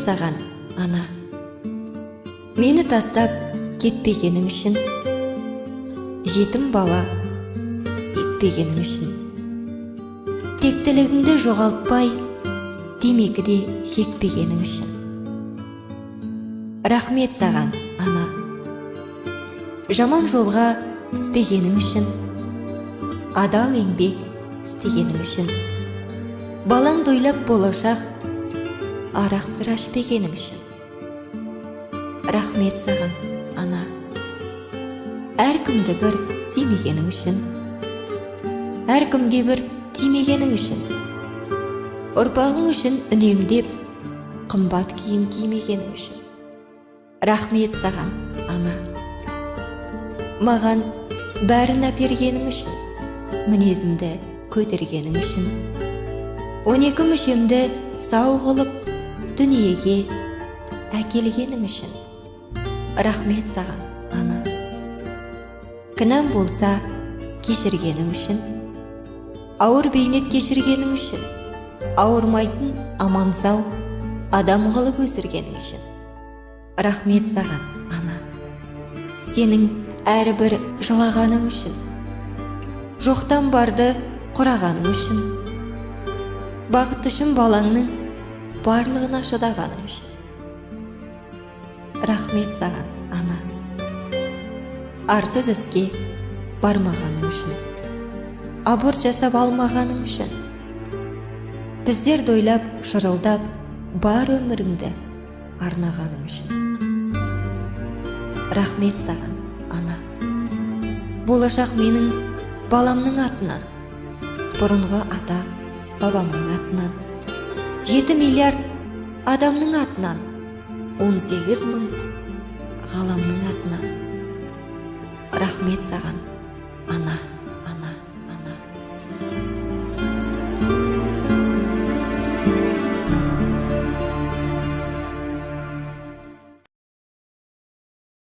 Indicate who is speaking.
Speaker 1: саған, ана. Мені тастап кетпегенің үшін, жетім бала етпегенің үшін. Тектілігіңді жоғалтпай, темекіде шекпегенің үшін. Рахмет саған, ана. Жаман жолға түспегенің үшін, адал еңбек істегенің үшін. Балаң дойлап болашақ, арақ сыр ашпегенің үшін. Рахмет саған, ана. Әркімді бір сүймегенің үшін, әркімге бір тимегенің үшін. Ұрпағың үшін үнемдеп, қымбат киім кимегенің үшін. Рахмет саған, ана. Маған бәрін әпергенің үшін, мінезімді көтергенің үшін. 12 мүшемді сау қылып, дүниеге әкелгенің үшін. Рахмет саған, ана. Кінәм болса кешіргенің үшін, ауыр бейнет кешіргенің үшін. Ауырмайтын аман сау адам қылып өсіргенің үшін. Рахмет саған, ана. Сенің әрбір жылағаның үшін, жоқтан барды құрағаның үшін. Бақыт үшін балаңның барлығына шыдағаның үшін. Рахмет саған, ана. Арсыз іске бармағаның үшін, аборт жасап алмағаның үшін. Біздер дойлап, шырылдап, бар өміріңді арнағаның үшін. Рахмет саған, ана. Болашақ менің баламның атынан, бұрынғы ата бабамның атынан, 7 миллиард адамның атынан, 18 мың ғаламның атынан. Рахмет саған, ана.